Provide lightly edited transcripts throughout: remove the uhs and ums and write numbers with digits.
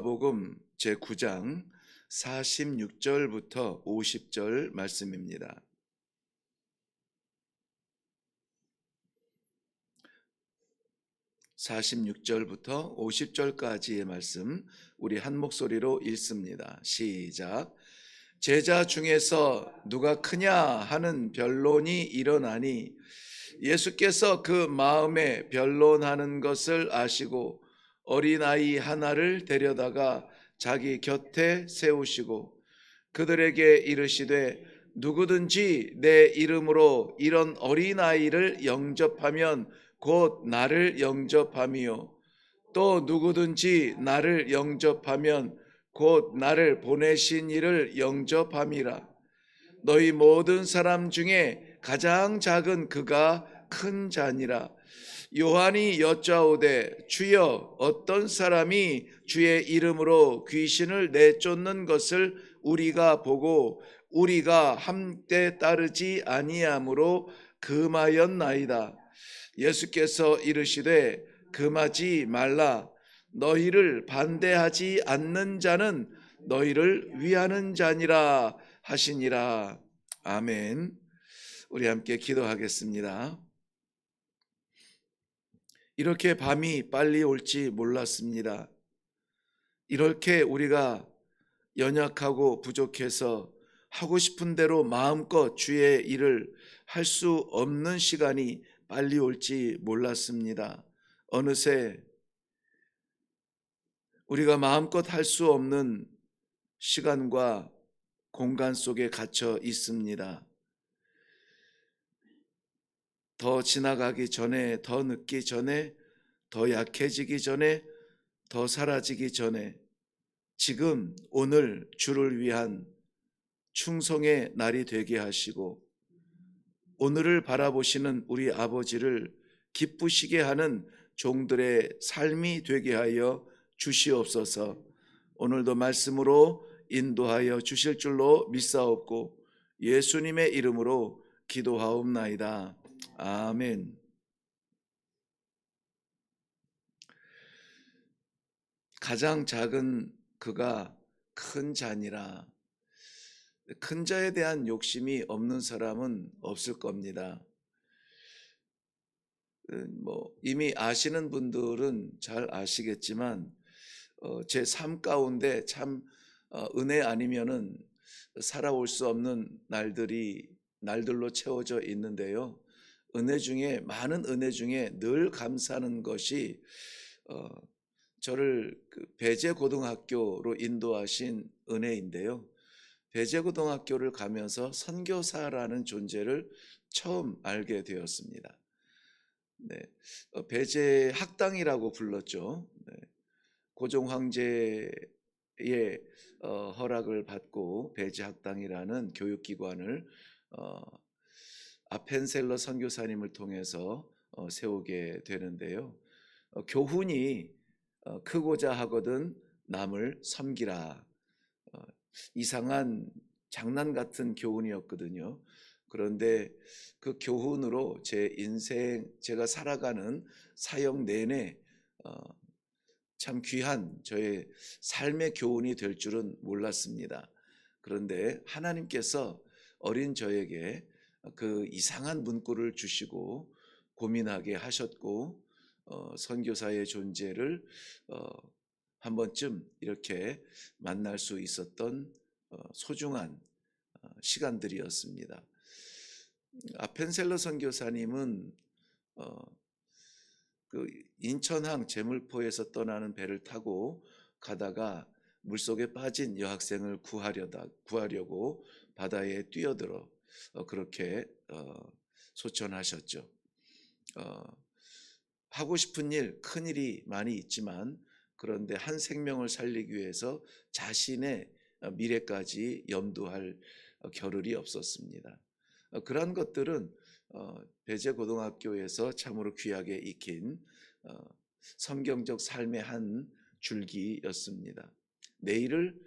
마가복음 제9장 46절부터 50절 말씀입니다. 46절부터 50절까지의 말씀 우리 한 목소리로 읽습니다. 시작. 제자 중에서 누가 크냐 하는 변론이 일어나니 예수께서 그 마음에 변론하는 것을 아시고 어린아이 하나를 데려다가 자기 곁에 세우시고 그들에게 이르시되 누구든지 내 이름으로 이런 어린아이를 영접하면 곧 나를 영접함이요 또 누구든지 나를 영접하면 곧 나를 보내신 이를 영접함이라. 너희 모든 사람 중에 가장 작은 그가 큰 자니라. 요한이 여짜오되 주여 어떤 사람이 주의 이름으로 귀신을 내쫓는 것을 우리가 보고 우리가 함께 따르지 아니하므로 금하였나이다. 예수께서 이르시되 금하지 말라. 너희를 반대하지 않는 자는 너희를 위하는 자니라 하시니라. 아멘. 우리 함께 기도하겠습니다. 이렇게 밤이 빨리 올지 몰랐습니다. 이렇게 우리가 연약하고 부족해서 하고 싶은 대로 마음껏 주의 일을 할 수 없는 시간이 빨리 올지 몰랐습니다. 어느새 우리가 마음껏 할 수 없는 시간과 공간 속에 갇혀 있습니다. 더 지나가기 전에, 더 늦기 전에, 더 약해지기 전에, 더 사라지기 전에 지금 오늘 주를 위한 충성의 날이 되게 하시고 오늘을 바라보시는 우리 아버지를 기쁘시게 하는 종들의 삶이 되게 하여 주시옵소서. 오늘도 말씀으로 인도하여 주실 줄로 믿사옵고 예수님의 이름으로 기도하옵나이다. 아멘. 가장 작은 그가 큰 자니라. 큰 자에 대한 욕심이 없는 사람은 없을 겁니다. 이미 아시는 분들은 잘 아시겠지만 제 삶 가운데 참 은혜 아니면은 살아올 수 없는 날들로 채워져 있는데요. 많은 은혜 중에 늘 감사하는 것이 저를 배제고등학교로 인도하신 은혜인데요. 배제고등학교를 가면서 선교사라는 존재를 처음 알게 되었습니다. 네, 배제 학당이라고 불렀죠. 네, 고종 황제의 허락을 받고 배제 학당이라는 교육기관을 아펜셀러 선교사님을 통해서 세우게 되는데요. 교훈이 크고자 하거든 남을 섬기라. 이상한 장난 같은 교훈이었거든요. 그런데 그 교훈으로 제 인생, 제가 살아가는 사역 내내 참 귀한 저의 삶의 교훈이 될 줄은 몰랐습니다. 그런데 하나님께서 어린 저에게 그 이상한 문구를 주시고 고민하게 하셨고 선교사의 존재를 한 번쯤 이렇게 만날 수 있었던 소중한 시간들이었습니다. 아펜셀러 선교사님은 그 인천항 제물포에서 떠나는 배를 타고 가다가 물속에 빠진 여학생을 구하려고 바다에 뛰어들어 그렇게 소천하셨죠. 하고 싶은 일, 큰 일이 많이 있지만 그런데 한 생명을 살리기 위해서 자신의 미래까지 염두할 겨를이 없었습니다. 그러한 것들은 배제고등학교에서 참으로 귀하게 익힌 성경적 삶의 한 줄기였습니다. 내일을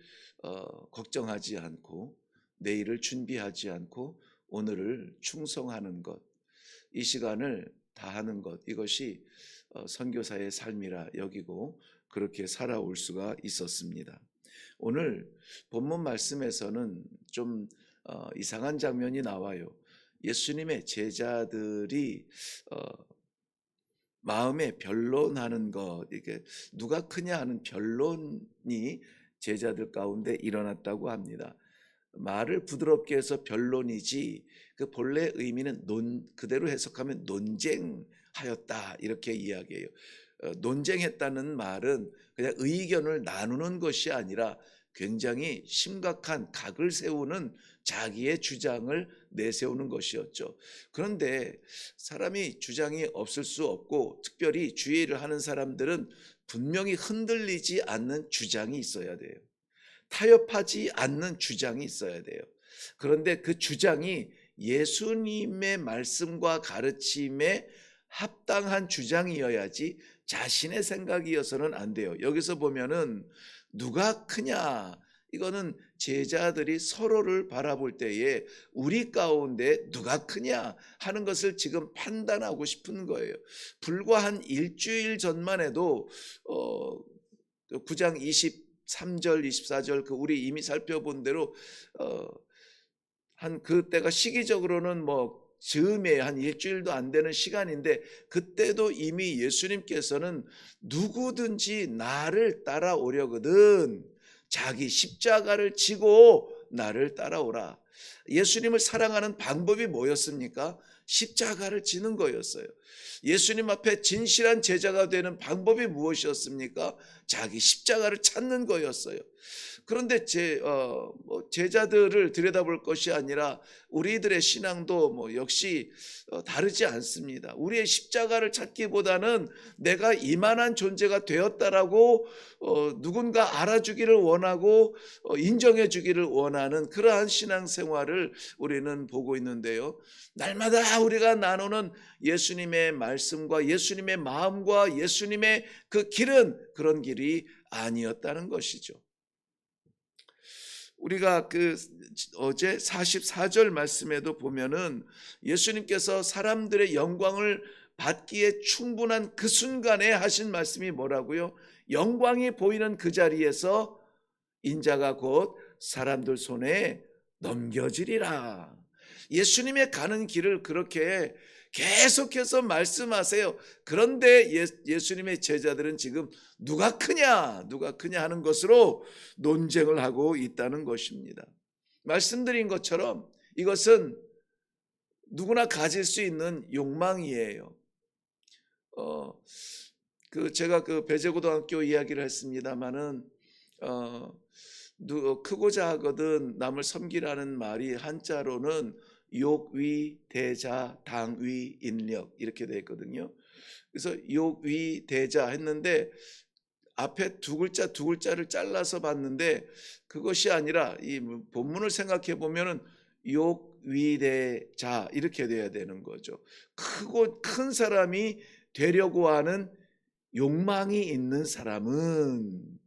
걱정하지 않고 내일을 준비하지 않고 오늘을 충성하는 것, 이 시간을 다하는 것, 이것이 선교사의 삶이라 여기고 그렇게 살아올 수가 있었습니다. 오늘 본문 말씀에서는 좀 이상한 장면이 나와요. 예수님의 제자들이 어, 마음에 변론하는 것, 이게 누가 크냐 하는 변론이 제자들 가운데 일어났다고 합니다. 말을 부드럽게 해서 변론이지 그 본래 의미는 그대로 해석하면 논쟁하였다 이렇게 이야기해요. 논쟁했다는 말은 그냥 의견을 나누는 것이 아니라 굉장히 심각한 각을 세우는 자기의 주장을 내세우는 것이었죠. 그런데 사람이 주장이 없을 수 없고 특별히 주의를 하는 사람들은 분명히 흔들리지 않는 주장이 있어야 돼요. 타협하지 않는 주장이 있어야 돼요. 그런데 그 주장이 예수님의 말씀과 가르침에 합당한 주장이어야지 자신의 생각이어서는 안 돼요. 여기서 보면은 누가 크냐, 이거는 제자들이 서로를 바라볼 때에 우리 가운데 누가 크냐 하는 것을 지금 판단하고 싶은 거예요. 불과 한 일주일 전만 해도 9장 23절 24절 그 우리 이미 살펴본 대로 한 그때가 시기적으로는 뭐 즈음에 한 일주일도 안 되는 시간인데, 그때도 이미 예수님께서는 누구든지 나를 따라오려거든 자기 십자가를 지고 나를 따라오라. 예수님을 사랑하는 방법이 뭐였습니까? 십자가를 지는 거였어요. 예수님 앞에 진실한 제자가 되는 방법이 무엇이었습니까? 자기 십자가를 찾는 거였어요. 그런데 제자들을 들여다볼 것이 아니라 우리들의 신앙도 역시 다르지 않습니다. 우리의 십자가를 찾기보다는 내가 이만한 존재가 되었다라고 누군가 알아주기를 원하고 인정해 주기를 원하는 그러한 신앙생활을 우리는 보고 있는데요. 날마다 우리가 나누는 예수님의 말씀과 예수님의 마음과 예수님의 그 길은 그런 길이 아니었다는 것이죠. 우리가 어제 44절 말씀에도 보면은 예수님께서 사람들의 영광을 받기에 충분한 그 순간에 하신 말씀이 뭐라고요? 영광이 보이는 그 자리에서 인자가 곧 사람들 손에 넘겨지리라. 예수님의 가는 길을 그렇게 계속해서 말씀하세요. 그런데 예수님의 제자들은 지금 누가 크냐 하는 것으로 논쟁을 하고 있다는 것입니다. 말씀드린 것처럼 이것은 누구나 가질 수 있는 욕망이에요. 제가 배재고등학교 이야기를 했습니다마는 크고자 하거든 남을 섬기라는 말이 한자로는 욕위 대자 당위 인력 이렇게 되어 있거든요. 그래서 욕위 대자 했는데 앞에 두 글자를 잘라서 봤는데 그것이 아니라 이 본문을 생각해 보면은 욕위대자 이렇게 돼야 되는 거죠. 크고 큰 사람이 되려고 하는 욕망이 있는 사람은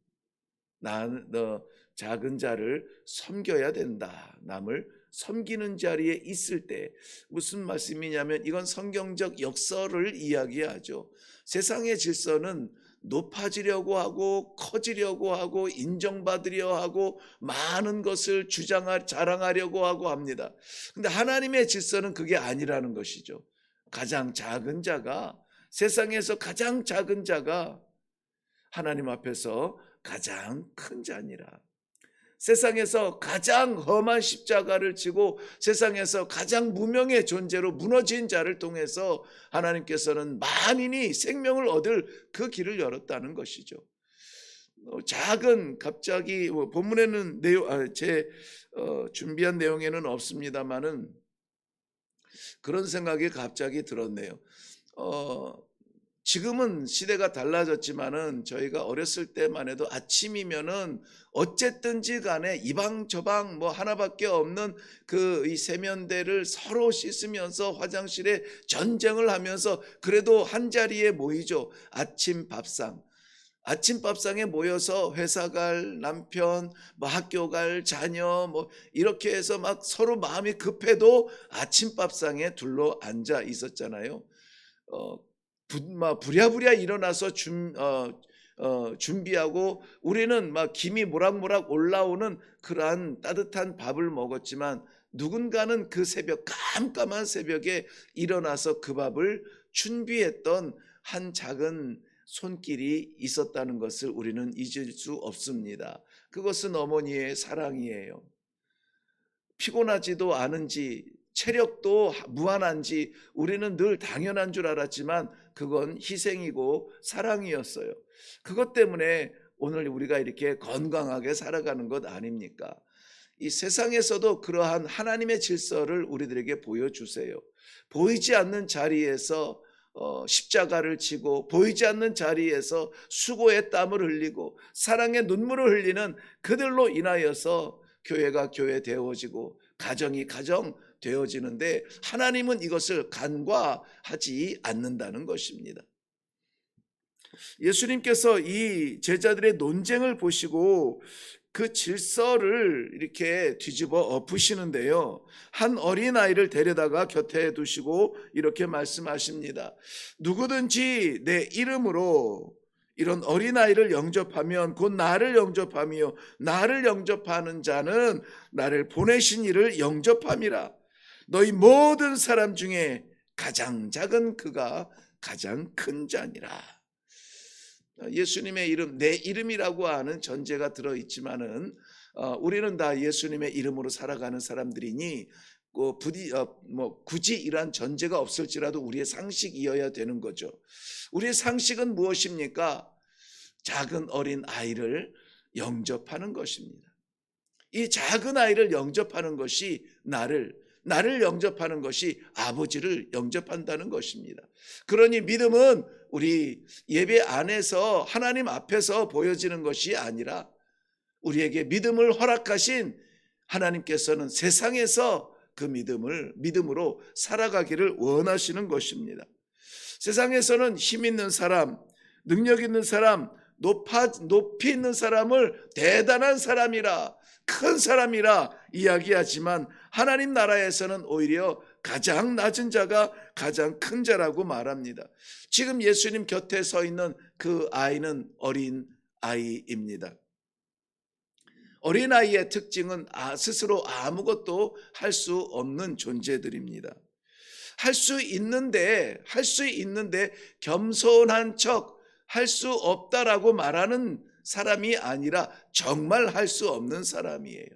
너 작은 자를 섬겨야 된다. 남을 섬기는 자리에 있을 때, 무슨 말씀이냐면 이건 성경적 역설을 이야기하죠. 세상의 질서는 높아지려고 하고 커지려고 하고 인정받으려 하고 많은 것을 자랑하려고 하고 합니다. 근데 하나님의 질서는 그게 아니라는 것이죠. 가장 작은 자가, 세상에서 가장 작은 자가 하나님 앞에서 가장 큰 자니라. 세상에서 가장 험한 십자가를 지고 세상에서 가장 무명의 존재로 무너진 자를 통해서 하나님께서는 만인이 생명을 얻을 그 길을 열었다는 것이죠. 갑자기 본문에는 제 준비한 내용에는 없습니다만은 그런 생각이 갑자기 들었네요. 지금은 시대가 달라졌지만은 저희가 어렸을 때만 해도 아침이면은 어쨌든지 간에 이방 저방 하나밖에 없는 이 세면대를 서로 씻으면서 화장실에 전쟁을 하면서 그래도 한 자리에 모이죠. 아침밥상에 모여서 회사 갈 남편, 학교 갈 자녀, 이렇게 해서 막 서로 마음이 급해도 아침밥상에 둘러 앉아 있었잖아요. 부랴부랴 일어나서 준비하고 우리는 막 김이 모락모락 올라오는 그러한 따뜻한 밥을 먹었지만 누군가는 그 새벽 깜깜한 새벽에 일어나서 그 밥을 준비했던 한 작은 손길이 있었다는 것을 우리는 잊을 수 없습니다. 그것은 어머니의 사랑이에요. 피곤하지도 않은지 체력도 무한한지 우리는 늘 당연한 줄 알았지만 그건 희생이고 사랑이었어요. 그것 때문에 오늘 우리가 이렇게 건강하게 살아가는 것 아닙니까? 이 세상에서도 그러한 하나님의 질서를 우리들에게 보여주세요. 보이지 않는 자리에서 십자가를 지고 보이지 않는 자리에서 수고의 땀을 흘리고 사랑의 눈물을 흘리는 그들로 인하여서 교회가 교회 되어지고 가정이 가정 되어지는데 하나님은 이것을 간과하지 않는다는 것입니다. 예수님께서 이 제자들의 논쟁을 보시고 그 질서를 이렇게 뒤집어 엎으시는데요. 한 어린아이를 데려다가 곁에 두시고 이렇게 말씀하십니다. 누구든지 내 이름으로 이런 어린아이를 영접하면 곧 나를 영접하며 나를 영접하는 자는 나를 보내신 이를 영접함이라. 너희 모든 사람 중에 가장 작은 그가 가장 큰 자니라. 예수님의 이름, 내 이름이라고 하는 전제가 들어있지만은 우리는 다 예수님의 이름으로 살아가는 사람들이니 굳이 이러한 전제가 없을지라도 우리의 상식이어야 되는 거죠. 우리의 상식은 무엇입니까? 작은 어린 아이를 영접하는 것입니다. 이 작은 아이를 영접하는 것이 나를 영접하는 것이 아버지를 영접한다는 것입니다. 그러니 믿음은 우리 예배 안에서 하나님 앞에서 보여지는 것이 아니라 우리에게 믿음을 허락하신 하나님께서는 세상에서 그 믿음으로 살아가기를 원하시는 것입니다. 세상에서는 힘 있는 사람, 능력 있는 사람, 높이 있는 사람을 대단한 사람이라, 큰 사람이라 이야기하지만 하나님 나라에서는 오히려 가장 낮은 자가 가장 큰 자라고 말합니다. 지금 예수님 곁에 서 있는 그 아이는 어린 아이입니다. 어린아이의 특징은 스스로 아무것도 할 수 없는 존재들입니다. 할 수 있는데 겸손한 척 할 수 없다라고 말하는 사람이 아니라 정말 할 수 없는 사람이에요.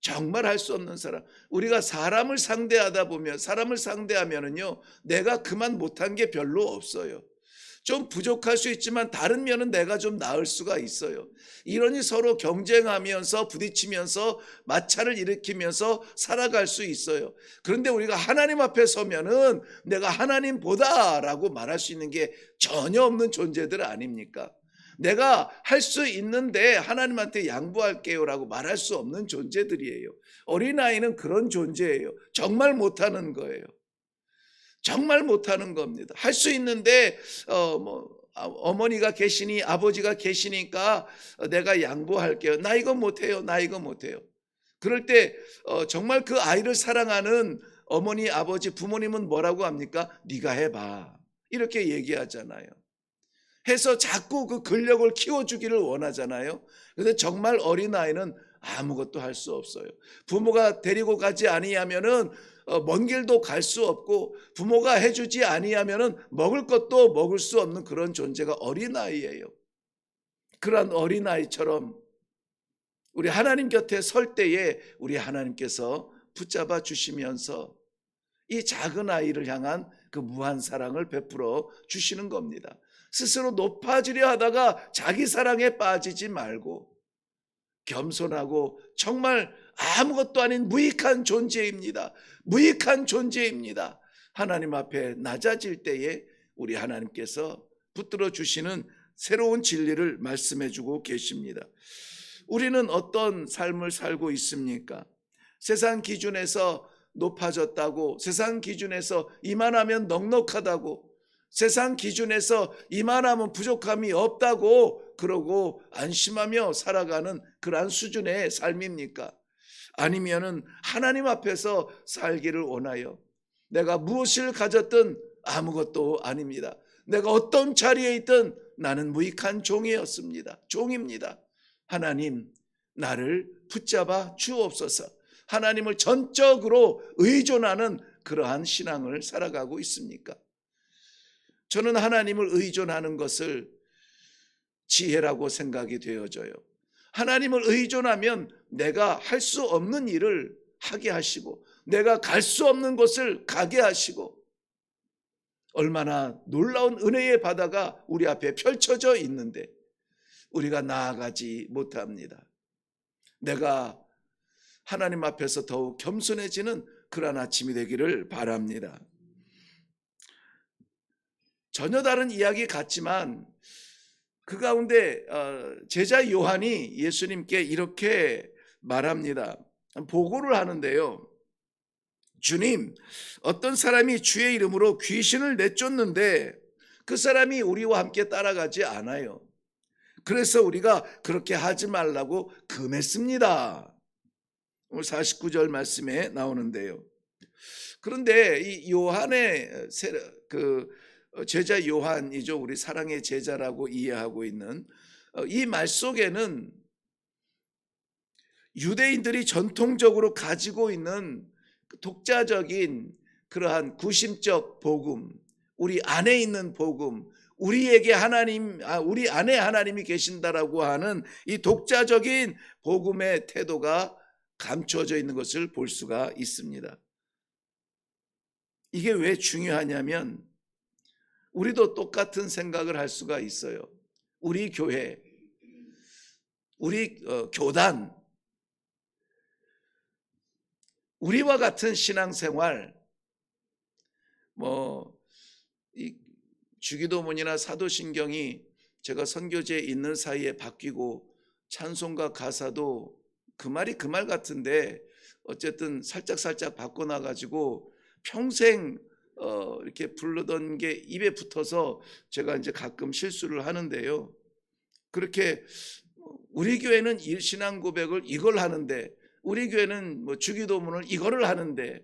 정말 할 수 없는 사람. 우리가 사람을 상대하면은요, 내가 그만 못한 게 별로 없어요. 좀 부족할 수 있지만 다른 면은 내가 좀 나을 수가 있어요. 이러니 서로 경쟁하면서 부딪히면서 마찰을 일으키면서 살아갈 수 있어요. 그런데 우리가 하나님 앞에 서면은 내가 하나님보다라고 말할 수 있는 게 전혀 없는 존재들 아닙니까? 내가 할 수 있는데 하나님한테 양보할게요라고 말할 수 없는 존재들이에요. 어린아이는 그런 존재예요. 정말 못하는 거예요. 정말 못하는 겁니다. 할 수 있는데 어머니가 계시니 아버지가 계시니까 내가 양보할게요. 나 이거 못해요. 나 이거 못해요. 그럴 때 정말 그 아이를 사랑하는 어머니, 아버지, 부모님은 뭐라고 합니까? 네가 해봐. 이렇게 얘기하잖아요. 해서 자꾸 그 근력을 키워주기를 원하잖아요. 그런데 정말 어린아이는 아무것도 할 수 없어요. 부모가 데리고 가지 아니하면은 먼 길도 갈 수 없고 부모가 해주지 아니하면은 먹을 것도 먹을 수 없는 그런 존재가 어린아이예요. 그런 어린아이처럼 우리 하나님 곁에 설 때에 우리 하나님께서 붙잡아 주시면서 이 작은 아이를 향한 그 무한 사랑을 베풀어 주시는 겁니다. 스스로 높아지려 하다가 자기 사랑에 빠지지 말고 겸손하고 정말 아무것도 아닌 무익한 존재입니다. 무익한 존재입니다. 하나님 앞에 낮아질 때에 우리 하나님께서 붙들어 주시는 새로운 진리를 말씀해 주고 계십니다. 우리는 어떤 삶을 살고 있습니까? 세상 기준에서 높아졌다고, 세상 기준에서 이만하면 넉넉하다고, 세상 기준에서 이만하면 부족함이 없다고 그러고 안심하며 살아가는 그러한 수준의 삶입니까? 아니면은 하나님 앞에서 살기를 원하여 내가 무엇을 가졌든 아무것도 아닙니다. 내가 어떤 자리에 있든 나는 무익한 종이었습니다. 종입니다. 하나님, 나를 붙잡아 주옵소서. 하나님을 전적으로 의존하는 그러한 신앙을 살아가고 있습니까? 저는 하나님을 의존하는 것을 지혜라고 생각이 되어져요. 하나님을 의존하면 내가 할 수 없는 일을 하게 하시고, 내가 갈 수 없는 곳을 가게 하시고, 얼마나 놀라운 은혜의 바다가 우리 앞에 펼쳐져 있는데 우리가 나아가지 못합니다. 내가 하나님 앞에서 더욱 겸손해지는 그런 아침이 되기를 바랍니다. 전혀 다른 이야기 같지만 그 가운데 제자 요한이 예수님께 이렇게 말합니다. 보고를 하는데요. 주님, 어떤 사람이 주의 이름으로 귀신을 내쫓는데 그 사람이 우리와 함께 따라가지 않아요. 그래서 우리가 그렇게 하지 말라고 금했습니다. 오늘 49절 말씀에 나오는데요. 그런데 이 요한의 그 제자 요한이죠. 우리 사랑의 제자라고 이해하고 있는 이 말 속에는 유대인들이 전통적으로 가지고 있는 독자적인 그러한 구심적 복음, 우리 안에 있는 복음, 우리에게 하나님, 우리 안에 하나님이 계신다라고 하는 이 독자적인 복음의 태도가 감춰져 있는 것을 볼 수가 있습니다. 이게 왜 중요하냐면 우리도 똑같은 생각을 할 수가 있어요. 우리 교회, 우리 교단, 우리와 같은 신앙생활, 이 주기도문이나 사도신경이 제가 선교지에 있는 사이에 바뀌고 찬송가 가사도 그 말이 그 말 같은데 어쨌든 살짝 바꿔놔가지고 평생 이렇게 부르던 게 입에 붙어서 제가 이제 가끔 실수를 하는데요. 그렇게 우리 교회는 신앙 고백을 이걸 하는데, 우리 교회는 주기도문을 이거를 하는데,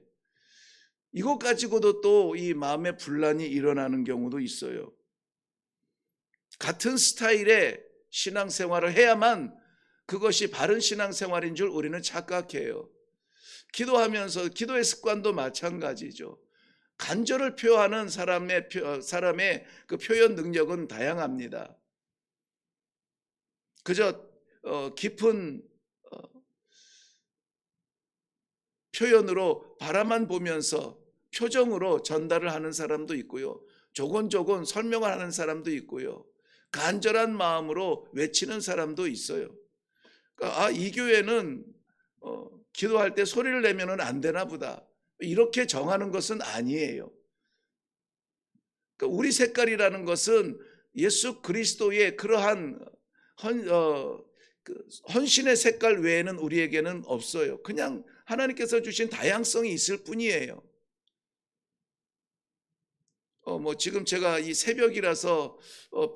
이것 가지고도 또 이 마음의 분란이 일어나는 경우도 있어요. 같은 스타일의 신앙생활을 해야만 그것이 바른 신앙생활인 줄 우리는 착각해요. 기도하면서 기도의 습관도 마찬가지죠. 간절을 표하는 사람의 그 표현 능력은 다양합니다. 그저 깊은 표현으로 바라만 보면서 표정으로 전달을 하는 사람도 있고요. 조곤조곤 설명을 하는 사람도 있고요. 간절한 마음으로 외치는 사람도 있어요. 그러니까 이 교회는 기도할 때 소리를 내면은 안 되나 보다, 이렇게 정하는 것은 아니에요. 그러니까 우리 색깔이라는 것은 예수 그리스도의 그러한 헌신의 색깔 외에는 우리에게는 없어요. 그냥 하나님께서 주신 다양성이 있을 뿐이에요. 지금 제가 이 새벽이라서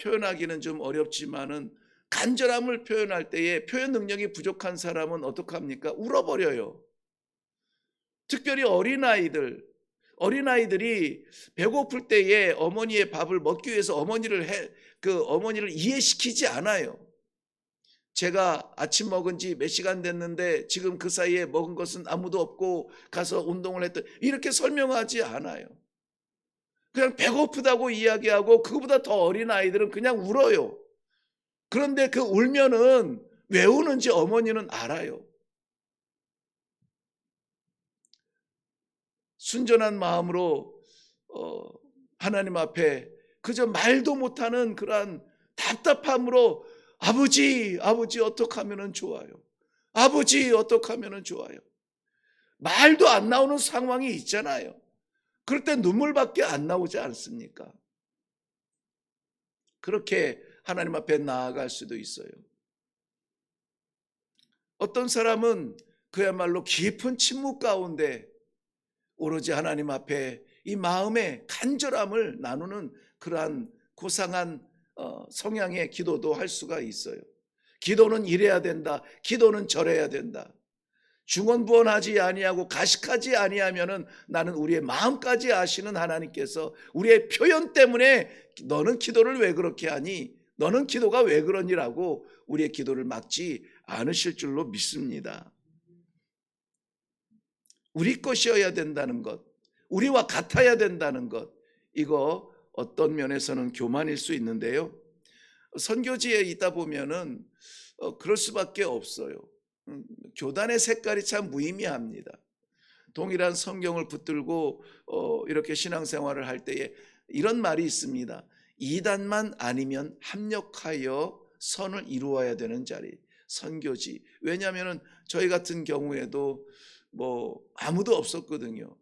표현하기는 좀 어렵지만은 간절함을 표현할 때에 표현 능력이 부족한 사람은 어떡합니까? 울어버려요. 특별히 어린아이들이 배고플 때에 어머니의 밥을 먹기 위해서 어머니를 이해시키지 않아요. 제가 아침 먹은 지 몇 시간 됐는데 지금 그 사이에 먹은 것은 아무도 없고 가서 운동을 했던, 이렇게 설명하지 않아요. 그냥 배고프다고 이야기하고, 그거보다 더 어린 아이들은 그냥 울어요. 그런데 그 울면은 왜 우는지 어머니는 알아요. 순전한 마음으로 하나님 앞에 그저 말도 못하는 그러한 답답함으로 아버지 어떻게 하면 좋아요? 아버지 어떻게 하면 좋아요? 말도 안 나오는 상황이 있잖아요. 그럴 때 눈물밖에 안 나오지 않습니까? 그렇게 하나님 앞에 나아갈 수도 있어요. 어떤 사람은 그야말로 깊은 침묵 가운데 오로지 하나님 앞에 이 마음의 간절함을 나누는 그러한 고상한 성향의 기도도 할 수가 있어요. 기도는 이래야 된다, 기도는 저래야 된다. 중언부언하지 아니하고 가식하지 아니하면은 나는 우리의 마음까지 아시는 하나님께서 우리의 표현 때문에 너는 기도를 왜 그렇게 하니? 너는 기도가 왜 그러니라고 우리의 기도를 막지 않으실 줄로 믿습니다. 우리 것이어야 된다는 것, 우리와 같아야 된다는 것, 이거 어떤 면에서는 교만일 수 있는데요. 선교지에 있다 보면은 그럴 수밖에 없어요. 교단의 색깔이 참 무의미합니다. 동일한 성경을 붙들고 이렇게 신앙생활을 할 때에 이런 말이 있습니다. 이단만 아니면 합력하여 선을 이루어야 되는 자리, 선교지. 왜냐하면 저희 같은 경우에도 뭐 아무도 없었거든요.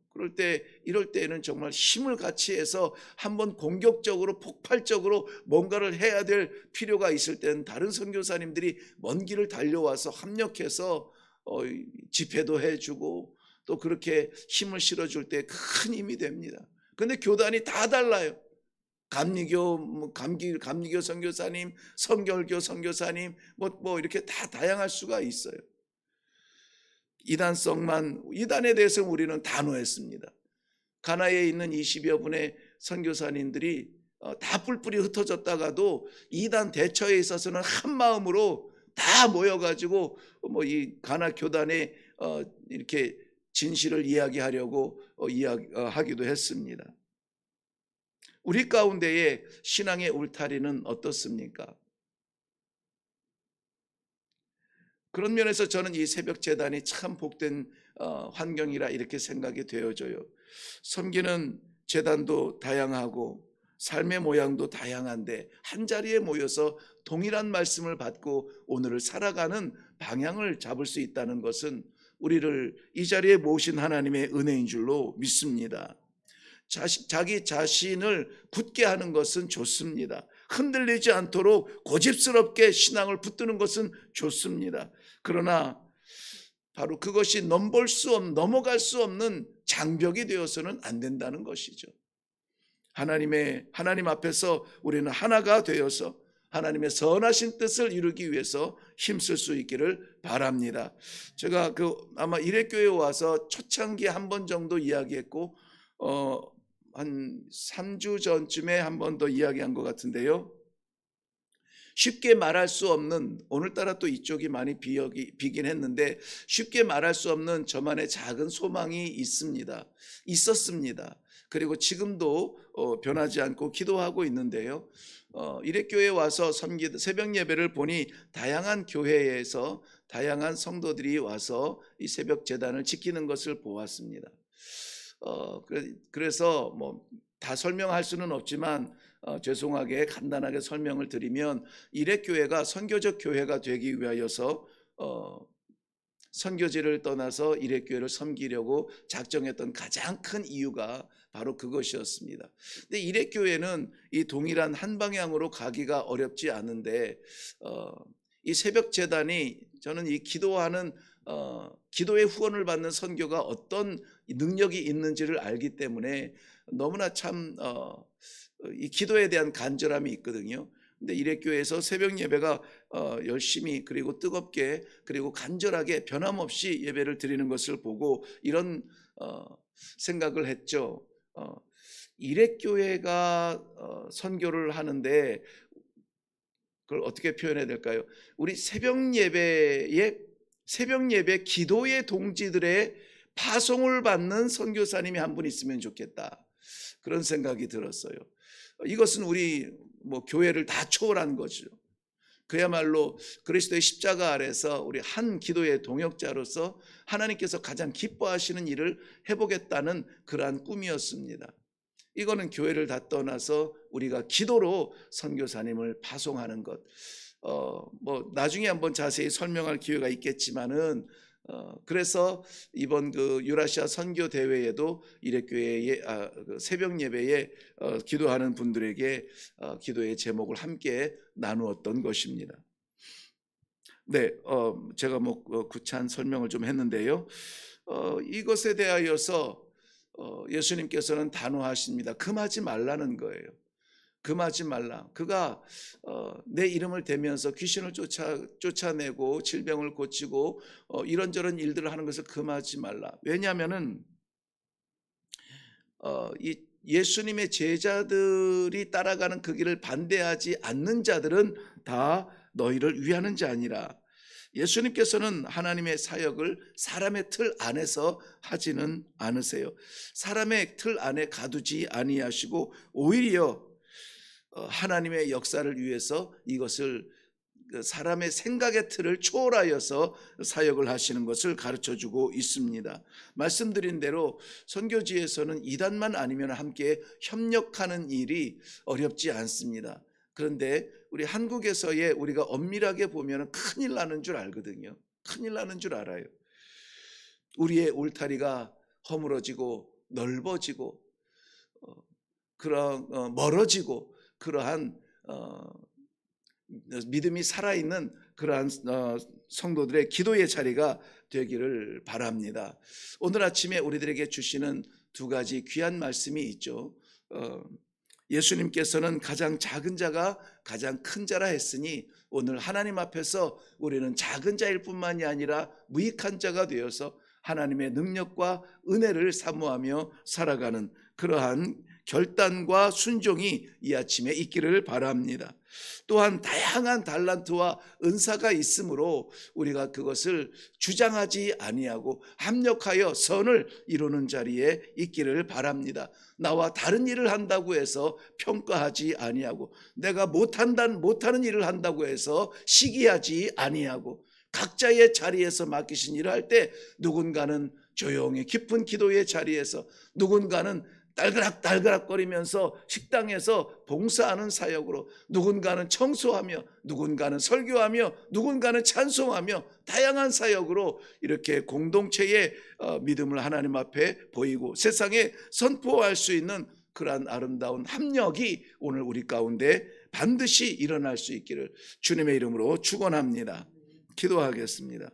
이럴 때에는 정말 힘을 같이 해서 한번 공격적으로 폭발적으로 뭔가를 해야 될 필요가 있을 때는 다른 선교사님들이 먼 길을 달려와서 합력해서 집회도 해주고 또 그렇게 힘을 실어줄 때 큰 힘이 됩니다. 근데 교단이 다 달라요. 감리교 선교사님, 성결교 선교사님, 뭐 이렇게 다 다양할 수가 있어요. 이단에 대해서 우리는 단호했습니다. 가나에 있는 20여 분의 선교사님들이 다 뿔뿔이 흩어졌다가도 이단 대처에 있어서는 한 마음으로 다 모여가지고 뭐 이 가나 교단에 이렇게 진실을 이야기하려고 하기도 했습니다. 우리 가운데의 신앙의 울타리는 어떻습니까? 그런 면에서 저는 이 새벽 재단이 참 복된 환경이라 이렇게 생각이 되어져요. 섬기는 재단도 다양하고 삶의 모양도 다양한데 한자리에 모여서 동일한 말씀을 받고 오늘을 살아가는 방향을 잡을 수 있다는 것은 우리를 이 자리에 모신 하나님의 은혜인 줄로 믿습니다. 자기 자신을 굳게 하는 것은 좋습니다. 흔들리지 않도록 고집스럽게 신앙을 붙드는 것은 좋습니다. 그러나 바로 그것이 넘어갈 수 없는 장벽이 되어서는 안 된다는 것이죠. 하나님 앞에서 우리는 하나가 되어서 하나님의 선하신 뜻을 이루기 위해서 힘쓸 수 있기를 바랍니다. 제가 아마 이레교회에 와서 초창기에 한 번 정도 이야기했고 한 3주 전쯤에 한 번 더 이야기한 것 같은데요. 쉽게 말할 수 없는, 오늘따라 또 이쪽이 많이 비긴 했는데 쉽게 말할 수 없는 저만의 작은 소망이 있었습니다. 그리고 지금도 변하지 않고 기도하고 있는데요. 이레교회에 와서 새벽 예배를 보니 다양한 교회에서 다양한 성도들이 와서 이 새벽 제단을 지키는 것을 보았습니다. 그래서 뭐 다 설명할 수는 없지만 죄송하게 간단하게 설명을 드리면 이레교회가 선교적 교회가 되기 위하여서 선교지를 떠나서 이레교회를 섬기려고 작정했던 가장 큰 이유가 바로 그것이었습니다. 근데 이레교회는 이 동일한 한 방향으로 가기가 어렵지 않은데 이 새벽 재단이 저는 이 기도의 후원을 받는 선교가 어떤 능력이 있는지를 알기 때문에 너무나 참 이 기도에 대한 간절함이 있거든요. 근데 이레교회에서 새벽 예배가 열심히 그리고 뜨겁게 그리고 간절하게 변함없이 예배를 드리는 것을 보고 이런 생각을 했죠. 이레교회가 선교를 하는데 그걸 어떻게 표현해야 될까요? 우리 새벽 예배 기도의 동지들의 파송을 받는 선교사님이 한 분 있으면 좋겠다. 그런 생각이 들었어요. 이것은 우리 교회를 다 초월한 거죠. 그야말로 그리스도의 십자가 아래서 우리 한 기도의 동역자로서 하나님께서 가장 기뻐하시는 일을 해보겠다는 그러한 꿈이었습니다. 이거는 교회를 다 떠나서 우리가 기도로 선교사님을 파송하는 것. 나중에 한번 자세히 설명할 기회가 있겠지만은 그래서 이번 그 유라시아 선교 대회에도 이레교회의 새벽 예배에 기도하는 분들에게 기도의 제목을 함께 나누었던 것입니다. 네, 제가 구찬 설명을 좀 했는데요. 이것에 대하여서 예수님께서는 단호하십니다. 금하지 말라는 거예요. 금하지 말라. 그가 내 이름을 대면서 귀신을 쫓아내고 질병을 고치고 이런저런 일들을 하는 것을 금하지 말라. 왜냐하면은 이 예수님의 제자들이 따라가는 그 길을 반대하지 않는 자들은 다 너희를 위하는 자 아니라. 예수님께서는 하나님의 사역을 사람의 틀 안에서 하지는 않으세요. 사람의 틀 안에 가두지 아니하시고 오히려 하나님의 역사를 위해서 이것을 사람의 생각의 틀을 초월하여서 사역을 하시는 것을 가르쳐주고 있습니다. 말씀드린 대로 선교지에서는 이단만 아니면 함께 협력하는 일이 어렵지 않습니다. 그런데 우리 한국에서의 우리가 엄밀하게 보면 큰일 나는 줄 알거든요. 큰일 나는 줄 알아요. 우리의 울타리가 허물어지고 넓어지고 멀어지고 그러한 믿음이 살아있는 그러한 성도들의 기도의 자리가 되기를 바랍니다. 오늘 아침에 우리들에게 주시는 두 가지 귀한 말씀이 있죠. 예수님께서는 가장 작은 자가 가장 큰 자라 했으니 오늘 하나님 앞에서 우리는 작은 자일 뿐만이 아니라 무익한 자가 되어서 하나님의 능력과 은혜를 사모하며 살아가는 그러한 결단과 순종이 이 아침에 있기를 바랍니다. 또한 다양한 달란트와 은사가 있으므로 우리가 그것을 주장하지 아니하고 합력하여 선을 이루는 자리에 있기를 바랍니다. 나와 다른 일을 한다고 해서 평가하지 아니하고 내가 못하는 일을 한다고 해서 시기하지 아니하고 각자의 자리에서 맡기신 일을 할 때 누군가는 조용히 깊은 기도의 자리에서 누군가는 딸그락딸그락거리면서 식당에서 봉사하는 사역으로 누군가는 청소하며 누군가는 설교하며 누군가는 찬송하며 다양한 사역으로 이렇게 공동체의 믿음을 하나님 앞에 보이고 세상에 선포할 수 있는 그러한 아름다운 합력이 오늘 우리 가운데 반드시 일어날 수 있기를 주님의 이름으로 축원합니다. 기도하겠습니다.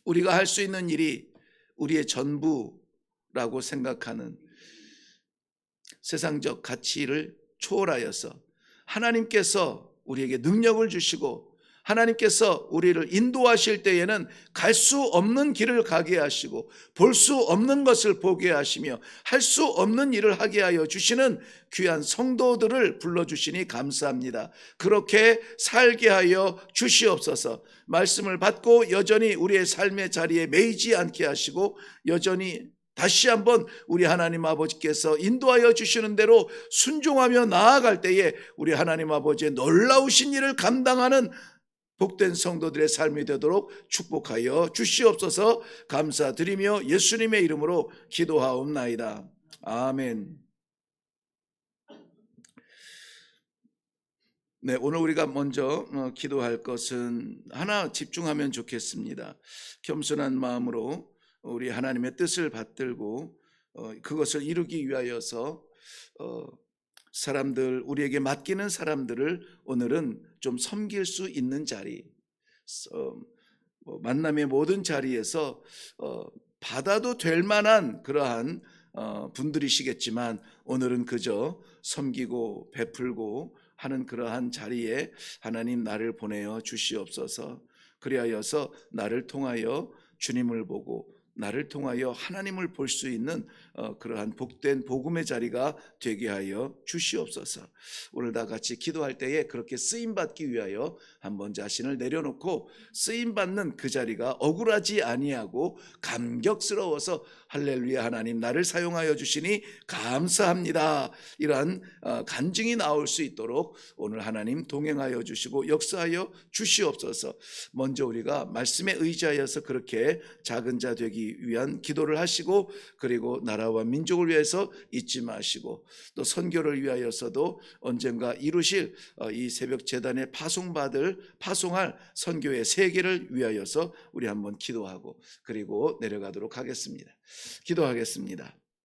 우리가 할 수 있는 일이 우리의 전부라고 생각하는 세상적 가치를 초월하여서 하나님께서 우리에게 능력을 주시고 하나님께서 우리를 인도하실 때에는 갈 수 없는 길을 가게 하시고 볼 수 없는 것을 보게 하시며 할 수 없는 일을 하게 하여 주시는 귀한 성도들을 불러주시니 감사합니다. 그렇게 살게 하여 주시옵소서. 말씀을 받고 여전히 우리의 삶의 자리에 매이지 않게 하시고 여전히 다시 한번 우리 하나님 아버지께서 인도하여 주시는 대로 순종하며 나아갈 때에 우리 하나님 아버지의 놀라우신 일을 감당하는 복된 성도들의 삶이 되도록 축복하여 주시옵소서. 감사드리며 예수님의 이름으로 기도하옵나이다. 아멘. 네, 오늘 우리가 먼저 기도할 것은 하나 집중하면 좋겠습니다. 겸손한 마음으로 우리 하나님의 뜻을 받들고 그것을 이루기 위하여서 사람들 우리에게 맡기는 사람들을 오늘은 좀 섬길 수 있는 자리, 만남의 모든 자리에서 받아도 될 만한 그러한 분들이시겠지만 오늘은 그저 섬기고 베풀고 하는 그러한 자리에 하나님 나를 보내어 주시옵소서. 그리하여서 나를 통하여 주님을 보고 나를 통하여 하나님을 볼 수 있는 그러한 복된 복음의 자리가 되게 하여 주시옵소서. 오늘 다 같이 기도할 때에 그렇게 쓰임받기 위하여 한번 자신을 내려놓고 쓰임받는 그 자리가 억울하지 아니하고 감격스러워서 할렐루야 하나님 나를 사용하여 주시니 감사합니다. 이러한 간증이 나올 수 있도록 오늘 하나님 동행하여 주시고 역사하여 주시옵소서. 먼저 우리가 말씀에 의지하여서 그렇게 작은 자 되기 위한 기도를 하시고 그리고 나라와 민족을 위해서 잊지 마시고 또 선교를 위하여서도 언젠가 이루실 이 새벽 재단에 파송할 선교의 세계를 위하여서 우리 한번 기도하고 그리고 내려가도록 하겠습니다. 기도하겠습니다.